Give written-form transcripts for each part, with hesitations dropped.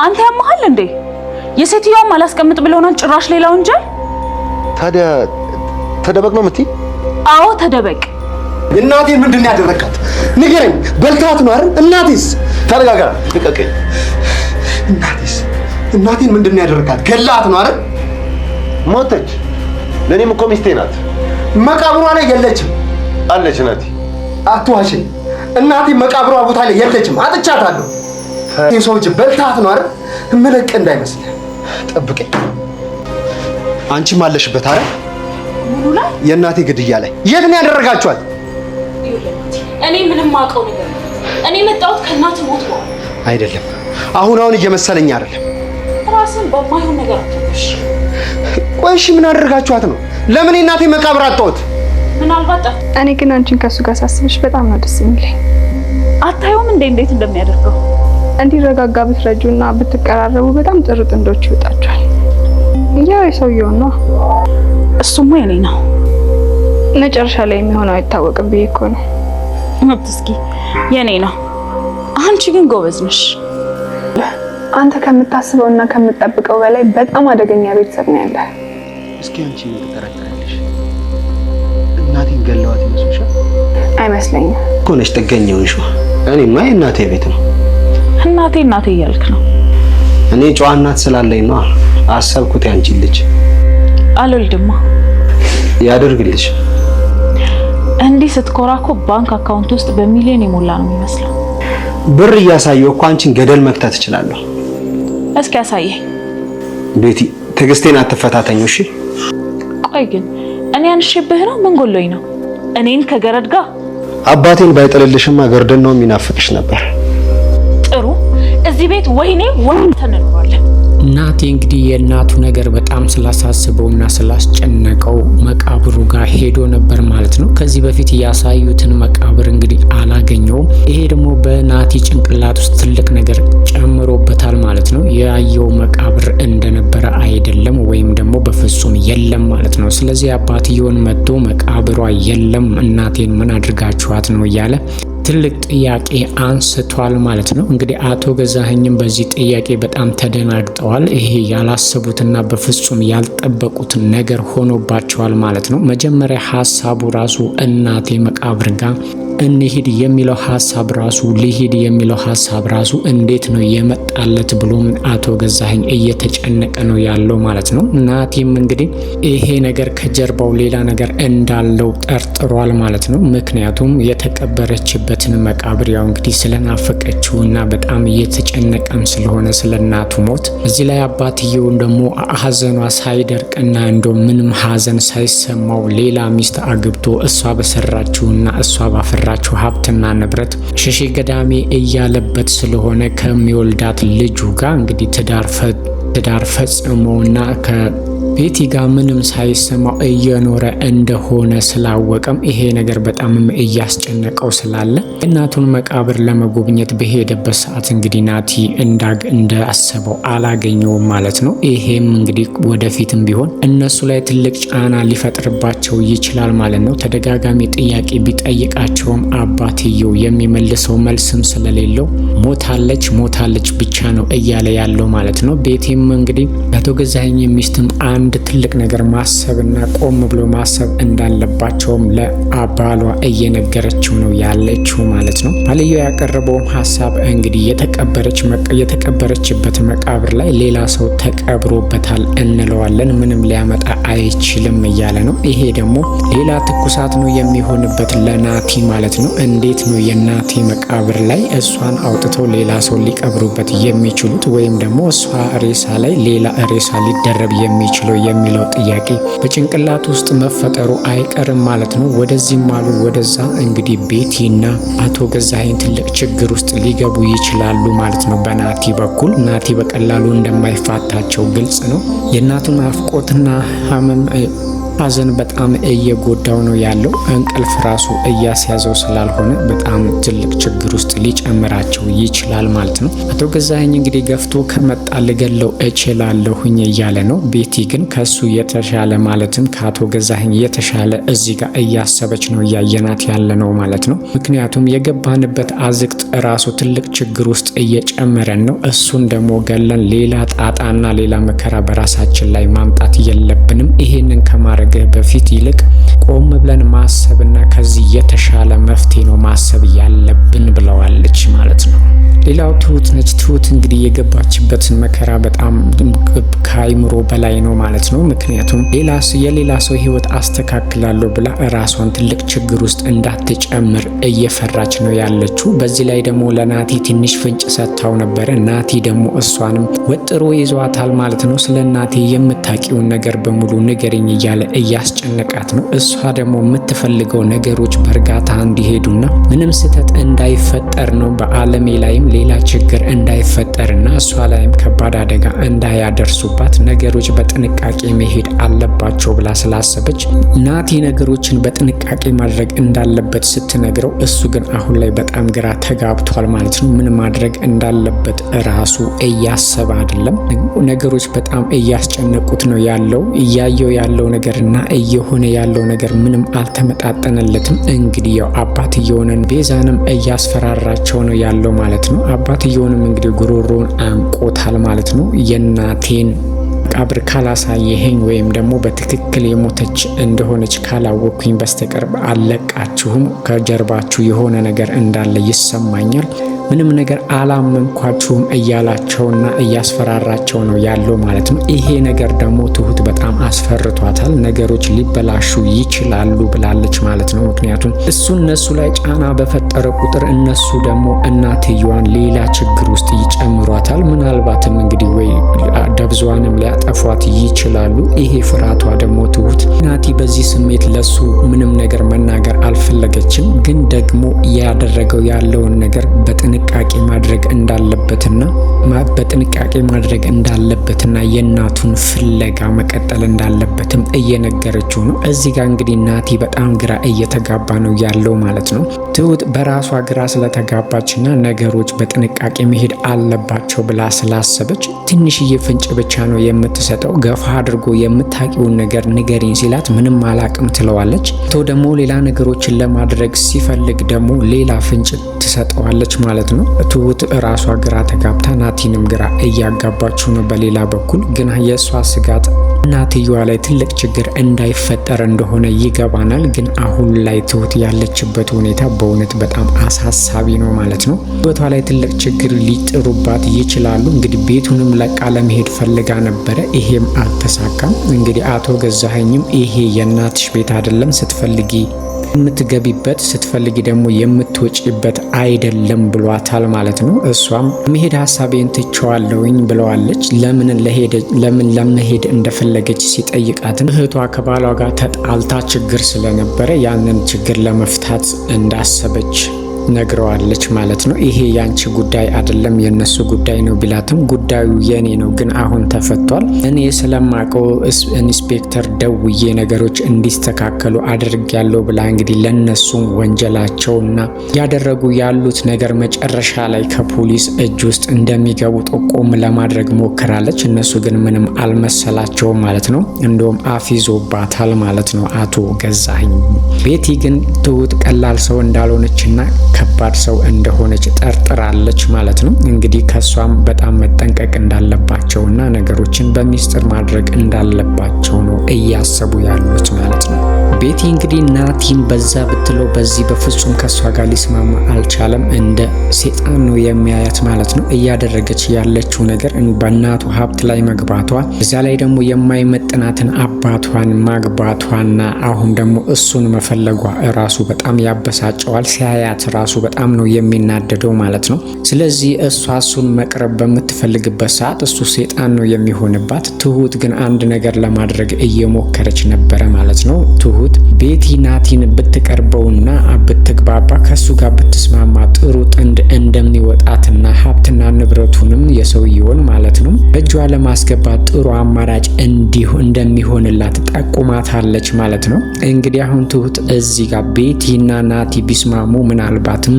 አንተ ያማሃል እንዴ? የሴትዮዋም አላስቀምጥ ብለውናል ጭራሽ ሌላ ወንጀል። ታዲያ ተደበቅ ነው የምትይ? አዎ ተደበቅ። እናቴን ምንድን ነው ያደረካት? ንገረኝ። በልታት ነው አይደል? እናቴስ? ተረጋጋ፣ ልቀቀኝ። እናቴን ምንድን ነው ያደረካት? ገላት ነው አይደል? ሞተች። ለኔም እኮ ሚስቴ ናት። መቃብሯ ላይ የለችም። አለች ናቲ። አትዋሽኝ። እናቴ መቃብሯ ቦታ ላይ የለችም። አጥቻታለሁ። የሰዎች በልታት ነው አይደል? ምለቅ እንዳይመስል ጠብቀኝ። አንቺም አለሽበት አይደል? ምኑ ላይ? የእናቴ ግድያ ላይ። የት ነው ያደረጋችኋት? እኔ ምንም አውቀው ነገር እኔ መጣሁት ከእናት ሞት ነው። አይደለም አሁን እየመሰለኝ አይደለም። ራስን በማይሆን ነገር አትተሽ። ቆይ እሺ ምን አደረጋችኋት ነው? ለምን እናቴ መቃብር አጣሁት? ምናልባት እኔ ግን አንቺን ከሱ ጋር ሳስብሽ በጣም ነው ደስ የሚለኝ። አታዩም እንዴት እንደሚያደርገው? እንዲረጋጋ ብትረጁና ብትቀራረቡ በጣም ጥሩ ጥንዶች ይወጣቸዋል። ያው የሰውየው ነው። እሱማ የኔ ነው። መጨረሻ ላይ የሚሆነው አይታወቅም ብዬ እኮ ነው። እስኪ የኔ ነው። አንቺ ግን ጎበዝ ነሽ። አንተ ከምታስበውና ከምትጠብቀው በላይ በጣም አደገኛ ቤተሰብ ነው ያለ። እስኪ አንቺ ምን ትጠረጥራለሽ? እናቴን ገለዋት ይመስልሻል? አይመስለኝም እኮ ነሽ ጥገኛውሽ። እኔማ የእናቴ ቤት ነው። እናቴ እያልክ ነው? እኔ ጨዋ እናት ስላለኝ ነው አሰብኩት። ያንቺ ልጅ አልወልድማ። ያደርግልሽ። እንዲህ ስትኮራ እኮ ባንክ አካውንት ውስጥ በሚሊዮን የሞላ ነው የሚመስለው። ብር እያሳየው እኮ አንቺን ገደል መክተት እችላለሁ። እስኪ ያሳየኝ። ቤቲ ትዕግስቴን አትፈታተኝ እሺ? ቆይ ግን እኔ አንሽብህ ነው? ምን ጎሎኝ ነው? እኔን ከገረድ ጋር አባቴን ባይጥልልሽማ ገርደን ነው የሚናፍቅሽ ነበር። ጥሩ እዚህ ቤት ወይኔ ተነንሯለን። ናቲ እንግዲህ የእናቱ ነገር በጣም ስላሳስበውና ስላስጨነቀው መቃብሩ ጋር ሄዶ ነበር ማለት ነው። ከዚህ በፊት ያሳዩትን መቃብር እንግዲህ አላገኘውም። ይሄ ደግሞ በናቲ ጭንቅላት ውስጥ ትልቅ ነገር ጨምሮበታል ማለት ነው። ያየው መቃብር እንደነበረ አይደለም ወይም ደግሞ በፍጹም የለም ማለት ነው። ስለዚህ አባትየውን መጥቶ መቃብሯ የለም እናቴን ምን አድርጋችኋት ነው እያለ ትልቅ ጥያቄ አንስቷል ማለት ነው። እንግዲህ አቶ ገዛኸኝም በዚህ ጥያቄ በጣም ተደናግጠዋል። ይሄ ያላሰቡትና በፍጹም ያልጠበቁት ነገር ሆኖባቸዋል ማለት ነው። መጀመሪያ ሀሳቡ ራሱ እናቴ መቃብር ጋር እንሂድ የሚለው ሀሳብ ራሱ ሊሂድ የሚለው ሀሳብ ራሱ እንዴት ነው የመጣለት ብሎ አቶ ገዛኸኝ እየተጨነቀ ነው ያለው ማለት ነው። ናቲም እንግዲህ ይሄ ነገር ከጀርባው ሌላ ነገር እንዳለው ጠርጥሯል ማለት ነው። ምክንያቱም የተቀበረችበትን መቃብር ያው እንግዲህ ስለናፈቀችውና በጣም እየተጨነቀም ስለሆነ ስለናቱ ሞት እዚህ ላይ አባትየውን ደግሞ ሀዘኗ ሳይደርቅና እንደው ምንም ሀዘን ሳይሰማው ሌላ ሚስት አግብቶ እሷ በሰራችውና እሷ ባፈራ ሀብትና ንብረት ሸሼ ገዳሜ እያለበት ስለሆነ ከሚወልዳት ልጁ ጋር እንግዲህ ትዳር ፈጽሞና ከቤቲ ጋር ምንም ሳይሰማው እየኖረ እንደሆነ ስላወቀም ይሄ ነገር በጣም እያስጨነቀው ስላለ እናቱን መቃብር ለመጎብኘት በሄደበት ሰዓት እንግዲህ ናቲ እንዳሰበው አላገኘውም ማለት ነው። ይሄም እንግዲህ ወደፊትም ቢሆን እነሱ ላይ ትልቅ ጫና ሊፈጥርባቸው ይችላል ማለት ነው። ተደጋጋሚ ጥያቄ ቢጠይቃቸውም አባትየው የሚመልሰው መልስም ስለሌለው ሞታለች ብቻ ነው እያለ ያለው ማለት ነው። ቤቲም እንግዲህ አቶ ገዛኸኝ ሚስትም አንድ ትልቅ ነገር ማሰብና ቆም ብሎ ማሰብ እንዳለባቸውም ለአባሏ እየነገረችው ነው ያለችው ማለት ነው። ባልየው ያቀረበውም ሀሳብ እንግዲህ የተቀበረችበት መቃብር ላይ ሌላ ሰው ተቀብሮበታል እንለዋለን፣ ምንም ሊያመጣ አይችልም እያለ ነው። ይሄ ደግሞ ሌላ ትኩሳት ነው የሚሆንበት ለናቲ ማለት ነው። እንዴት ነው የናቲ መቃብር ላይ እሷን አውጥተው ሌላ ሰው ሊቀብሩበት የሚችሉት ወይም ደግሞ እሷ ሬሳ ላይ ሌላ ሬሳ ሊደረብ የሚችለው የሚለው ጥያቄ በጭንቅላት ውስጥ መፈጠሩ አይቀርም ማለት ነው። ወደዚህም አሉ ወደዛ እንግዲህ ቤቲና አቶ ገዛኸኝ ትልቅ ችግር ውስጥ ሊገቡ ይችላሉ ማለት ነው። በናቲ በኩል ናቲ በቀላሉ እንደማይፋታቸው ግልጽ ነው። የእናቱን አፍቆትና ሀዘን በጣም እየጎዳው ነው ያለው። እንቅልፍ ራሱ እያስያዘው ስላልሆነ በጣም ትልቅ ችግር ውስጥ ሊጨምራቸው ይችላል ማለት ነው። አቶ ገዛኸኝ እንግዲህ ገፍቶ ከመጣ ልገለው እችላለሁኝ እያለ ነው። ቤቲ ግን ከሱ የተሻለ ማለትም ከአቶ ገዛኸኝ የተሻለ እዚህ ጋር እያሰበች ነው እያየናት ያለ ነው ማለት ነው። ምክንያቱም የገባንበት አዝቅጥ ራሱ ትልቅ ችግር ውስጥ እየጨመረን ነው። እሱን ደግሞ ገለን ሌላ ጣጣና ሌላ መከራ በራሳችን ላይ ማምጣት የለብንም። ይሄንን ከማድረግ በፊት ይልቅ ቆም ብለን ማሰብና ከዚህ የተሻለ መፍትሄ ነው ማሰብ ያለብን ብለዋለች ማለት ነው። ሌላው ትሁት ነች። ትሁት እንግዲህ የገባችበትን መከራ በጣም ከአይምሮ በላይ ነው ማለት ነው። ምክንያቱም የሌላ ሰው ህይወት አስተካክላለሁ ብላ ራሷን ትልቅ ችግር ውስጥ እንዳትጨምር እየፈራች ነው ያለችው። በዚህ ላይ ደግሞ ለናቲ ትንሽ ፍንጭ ሰጥታው ነበረ። ናቲ ደግሞ እሷንም ወጥሮ ይዟታል ማለት ነው። ስለ ናቲ የምታውቂውን ነገር በሙሉ ንገረኝ እያለ እያስጨነቃት ነው። እሷ ደግሞ የምትፈልገው ነገሮች በእርጋታ እንዲሄዱና ምንም ስህተት እንዳይፈጠር ነው። በአለሜ ላይም ሌላ ችግር እንዳይፈጠርና እሷ ላይም ከባድ አደጋ እንዳያደርሱባት ነገሮች በጥንቃቄ መሄድ አለባቸው ብላ ስላሰበች ናቲ ነገሮችን በጥንቃቄ ማድረግ እንዳለበት ስትነግረው፣ እሱ ግን አሁን ላይ በጣም ግራ ተጋብቷል ማለት ነው። ምን ማድረግ እንዳለበት ራሱ እያሰበ አይደለም። ነገሮች በጣም እያስጨነቁት ነው ያለው። እያየው ያለው ነገርና እየሆነ ያለው ነገር ምንም አልተመጣጠነለትም። እንግዲህ ያው አባትየውንን ቤዛንም እያስፈራራቸው ነው ያለው ማለት ነው። አባትየውንም እንግዲህ ጉሮሮን አንቆታል ማለት ነው። የናቴን መቃብር ካላሳየኸኝ ወይም ደግሞ በትክክል የሞተች እንደሆነች ካላወቅኩኝ በስተቀር አለቃችሁም፣ ከጀርባችሁ የሆነ ነገር እንዳለ ይሰማኛል፣ ምንም ነገር አላመንኳችሁም እያላቸውና እያስፈራራቸው ነው ያለው ማለት ነው። ይሄ ነገር ደግሞ ትሁት በጣም አስፈርቷታል። ነገሮች ሊበላሹ ይችላሉ ብላለች ማለት ነው። ምክንያቱም እነሱ ላይ ጫና በፈጠረ ቁጥር እነሱ ደግሞ እናትየዋን ሌላ ችግር ውስጥ ይጨምሯታል። ምናልባትም እንግዲህ ወይ ደብዟንም ሊያጠፏት ይችላሉ። ይሄ ፍርሃቷ ደግሞ ትሁት ናቲ በዚህ ስሜት ለሱ ምንም ነገር መናገር አልፈለገችም። ግን ደግሞ ያደረገው ያለውን ነገር በጥንቃቄ ማድረግ እንዳለበትና የእናቱን ፍለጋ መቀጠል እንዳለበትም እየነገረችው ነው። እዚህ ጋር እንግዲህ ናቲ በጣም ግራ እየተጋባ ነው ያለው ማለት ነው። ትሁት በራሷ ግራ ስለተጋባችና ነገሮች በጥንቃቄ መሄድ አለባቸው ብላ ስላሰበች ትንሽዬ ፍንጭ ብቻ ነው የምትሰጠው። ገፋ አድርጎ የምታውቂውን ነገር ንገሪኝ ሲላት ምንም አላቅም ትለዋለች። ደግሞ ሌላ ነገሮችን ለማድረግ ሲፈልግ ደግሞ ሌላ ፍንጭ ትሰጠዋለች ማለት ነው። ትሁት ራሷ ግራ ተጋብታ ናቲንም ግራ እያጋባችው ነው። በሌላ በኩል ግን የእሷ ስጋት እናትየዋ ላይ ትልቅ ችግር እንዳይፈጠር እንደሆነ ይገባናል። ግን አሁን ላይ ትሁት ያለችበት ሁኔታ በእውነት በጣም አሳሳቢ ነው ማለት ነው። ቦቷ ላይ ትልቅ ችግር ሊጥሩባት ይችላሉ። እንግዲህ ቤቱንም ለቃ ለመሄድ ፈልጋ ነበረ፣ ይሄም አልተሳካም። እንግዲህ አቶ ገዛኸኝም ይሄ የእናትሽ ቤት አይደለም፣ ስትፈልጊ የምትገቢበት ስትፈልጊ ደግሞ የምትወጪበት አይደለም ብሏታል ማለት ነው። እሷም መሄድ ሀሳቤን ትቸዋለሁኝ ብለዋለች። ለምን ለመሄድ እንደፈለገች ሲጠይቃትም እህቷ ከባሏ ጋር ተጣልታ ችግር ስለነበረ ያንን ችግር ለመፍታት እንዳሰበች ነግረዋለች ማለት ነው። ይሄ ያንቺ ጉዳይ አይደለም የነሱ ጉዳይ ነው ቢላትም ጉዳዩ የኔ ነው፣ ግን አሁን ተፈቷል። እኔ ስለማቀው ኢንስፔክተር ደውዬ ነገሮች እንዲስተካከሉ አድርጌያለሁ ብላ እንግዲህ ለነሱም ወንጀላቸውና ያደረጉ ያሉት ነገር መጨረሻ ላይ ከፖሊስ እጅ ውስጥ እንደሚገቡ ጠቆም ለማድረግ ሞክራለች። እነሱ ግን ምንም አልመሰላቸውም ማለት ነው። እንደውም አፊዞባታል ማለት ነው አቶ ገዛኸኝ። ቤቲ ግን ትሁት ቀላል ሰው እንዳልሆነችና ከባድ ሰው እንደሆነች ጠርጥራለች ማለት ነው። እንግዲህ ከሷም በጣም መጠንቀቅ እንዳለባቸውና ነገሮችን በሚስጥር ማድረግ እንዳለባቸው ነው እያሰቡ ያሉት ማለት ነው። ቤቲ እንግዲህ ናቲን በዛ ብትለው በዚህ በፍጹም ከሷ ጋር ሊስማማ አልቻለም። እንደ ሴጣን ነው የሚያያት ማለት ነው። እያደረገች ያለችው ነገር በእናቱ ሀብት ላይ መግባቷ፣ እዛ ላይ ደግሞ የማይመጥናትን አባቷን ማግባቷና አሁን ደግሞ እሱን መፈለጓ ራሱ በጣም ያበሳጨዋል። ሲያያት ራሱ በጣም ነው የሚናደደው ማለት ነው። ስለዚህ እሷ እሱን መቅረብ በምትፈልግበት ሰዓት እሱ ሴጣን ነው የሚሆንባት። ትሁት ግን አንድ ነገር ለማድረግ እየሞከረች ነበረ ማለት ነው። ትሁት ትሁት ቤቲ ናቲን ብትቀርበውና ብትግባባ ከሱ ጋር ብትስማማ ጥሩ ጥንድ እንደሚወጣትና ሀብትና ንብረቱንም የሰውየውን ማለት ነው እጇ ለማስገባት ጥሩ አማራጭ እንደሚሆንላት ጠቁማታለች ማለት ነው። እንግዲህ አሁን ትሁት እዚህ ጋር ቤቲና ናቲ ቢስማሙ ምናልባትም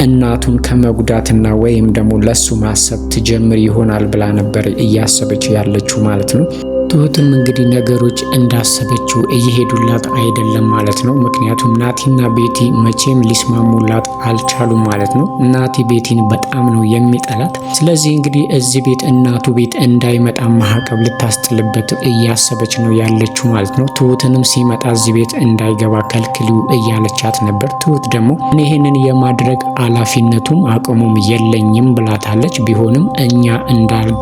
እናቱን ከመጉዳትና ወይም ደግሞ ለሱ ማሰብ ትጀምር ይሆናል ብላ ነበር እያሰበች ያለችው ማለት ነው። ትሁትም እንግዲህ ነገሮች እንዳሰበችው እየሄዱላት አይደለም ማለት ነው። ምክንያቱም ናቲና ቤቲ መቼም ሊስማሙላት አልቻሉም ማለት ነው። ናቲ ቤቲን በጣም ነው የሚጠላት። ስለዚህ እንግዲህ እዚህ ቤት እናቱ ቤት እንዳይመጣ ማዕቀብ ልታስጥልበት እያሰበች ነው ያለችው ማለት ነው። ትሁትንም ሲመጣ እዚህ ቤት እንዳይገባ ከልክሊው እያለቻት ነበር። ትሁት ደግሞ እኔ ይህንን የማድረግ ኃላፊነቱም አቅሙም የለኝም ብላታለች። ቢሆንም እኛ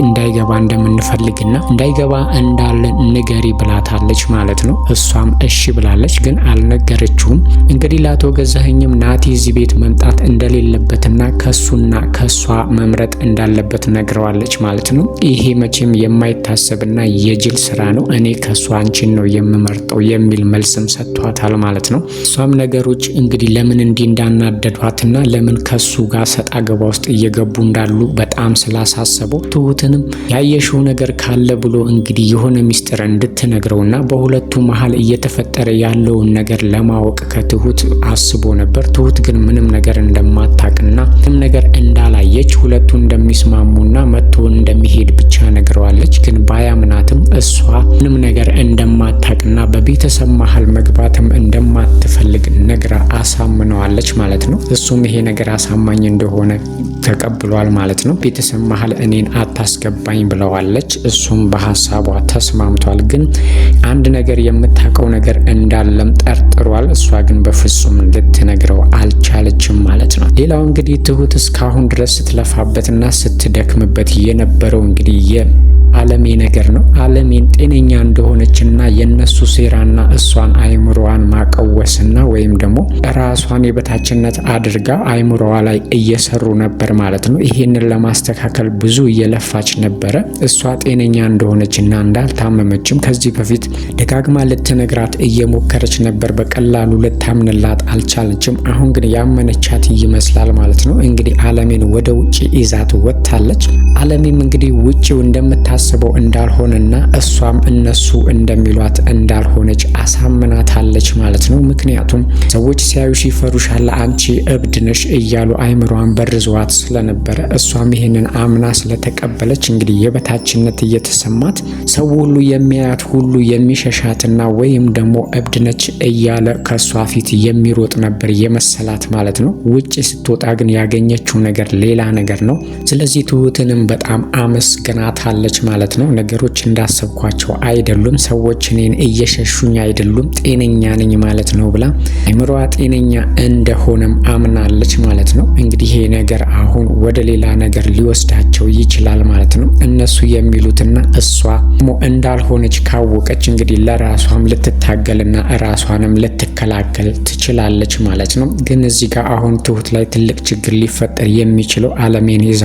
እንዳይገባ እንደምንፈልግና እንዳይገባ እንዳለን ንገሪ ብላታለች ማለት ነው። እሷም እሺ ብላለች፣ ግን አልነገረችውም። እንግዲህ ለአቶ ገዛኸኝም ናቲ እዚህ ቤት መምጣት እንደሌለበትና ከሱና ከሷ መምረጥ እንዳለበት ነግረዋለች ማለት ነው። ይሄ መቼም የማይታሰብና የጅል ስራ ነው፣ እኔ ከሷ አንቺን ነው የምመርጠው የሚል መልስም ሰጥቷታል ማለት ነው። እሷም ነገሮች እንግዲህ ለምን እንዲህ እንዳናደዷትና ለምን ከሱ ጋር ሰጣ ገባ ውስጥ እየገቡ እንዳሉ በጣም ስላሳሰበው ትሁትንም ያየሽው ነገር ካለ ብሎ እንግዲህ የሆነ ሚስጥር እንድትነግረውና በሁለቱ መሀል እየተፈጠረ ያለውን ነገር ለማወቅ ከትሁት አስቦ ነበር። ትሁት ግን ምንም ነገር እንደማታቅና ምንም ነገር እንዳላየች ሁለቱ እንደሚስማሙና መጥቶ እንደሚሄድ ብቻ ነግረዋለች። ግን ባያምናትም እሷ ምንም ነገር እንደማታቅና በቤተሰብ መሀል መግባትም እንደማትፈልግ ነግራ አሳምነዋለች ማለት ነው። እሱም ይሄ ነገር አሳማኝ እንደሆነ ተቀብሏል ማለት ነው። ቤተሰብ መሀል እኔን አታስገባኝ ብለዋለች። እሱም በሀሳቧ ተስማምቷል። ግን አንድ ነገር የምታውቀው ነገር እንዳለም ጠርጥሯል። እሷ ግን በፍጹም ልትነግረው አልቻለችም ማለት ነው። ሌላው እንግዲህ ትሁት እስካሁን ድረስ ስትለፋበትና ስትደክምበት የነበረው እንግዲህ አለሜ ነገር ነው። አለሜን ጤነኛ እንደሆነችና የነሱ ሴራና እሷን አይምሮዋን ማቀወስና ወይም ደግሞ ራሷን የበታችነት አድርጋ አይምሮዋ ላይ እየሰሩ ነበር ማለት ነው። ይሄንን ለማስተካከል ብዙ እየለፋች ነበረ። እሷ ጤነኛ እንደሆነችና እንዳልታመመችም ከዚህ በፊት ደጋግማ ልትነግራት እየሞከረች ነበር። በቀላሉ ልታምንላት አልቻለችም። አሁን ግን ያመነቻት ይመስላል ማለት ነው። እንግዲህ አለሜን ወደ ውጪ ይዛት ወጥታለች። አለሜም እንግዲህ ውጪው እንደምታስበው እንዳልሆነና እሷም እነሱ እንደሚሏት እንዳልሆነች አሳምናታለች ማለት ነው። ምክንያቱም ሰዎች ሲያዩሽ ይፈሩሻል፣ አንቺ እብድ ነሽ እያሉ አይምሯን በርዘዋት ስለነበረ እሷም ይሄንን አምና ስለተቀበለች እንግዲህ የበታችነት እየተሰማት ሰው ሁሉ የሚያያት ሁሉ የሚሸሻትና ወይም ደግሞ እብድ ነች እያለ ከሷ ፊት የሚሮጥ ነበር የመሰላት ማለት ነው። ውጪ ስትወጣ ግን ያገኘችው ነገር ሌላ ነገር ነው። ስለዚህ ትሁትንም በጣም አመስግናታለች ማለት ነው። ነገሮች እንዳሰብኳቸው አይደሉም፣ ሰዎች እኔን እየሸሹኝ አይደሉም፣ ጤነኛ ነኝ ማለት ነው ብላ አይምሮዋ ጤነኛ እንደሆነም አምናለች ማለት ነው። እንግዲህ ይሄ ነገር አሁን ወደ ሌላ ነገር ሊወስዳቸው ይችላል ማለት ነው። እነሱ የሚሉትና እሷ እንዳልሆነች ካወቀች እንግዲህ ለራሷም ልትታገልና ራሷንም ልትከላከል ትችላለች ማለት ነው። ግን እዚህ ጋር አሁን ትሁት ላይ ትልቅ ችግር ሊፈጠር የሚችለው አለሜን ይዛ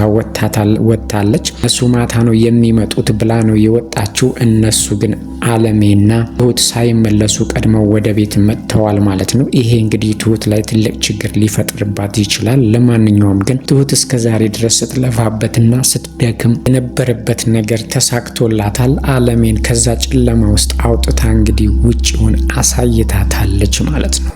ወጥታለች። እሱ ማታ ነው የሚመጡት ብላ ነው የወጣችው። እነሱ ግን አለሜና ትሁት ሳይመለሱ ቀድመው ወደ ቤት መጥተዋል ማለት ነው። ይሄ እንግዲህ ትሁት ላይ ትልቅ ችግር ሊፈጥርባት ይችላል። ለማንኛውም ግን ትሁት እስከዛሬ ድረስ ስትለፋበትና ስትደክም የነበረበት ነገር ተሳክቶላታል። አለሜን ከዛ ጨለማ ውስጥ አውጥታ እንግዲህ ውጪውን አሳይታታለች ማለት ነው።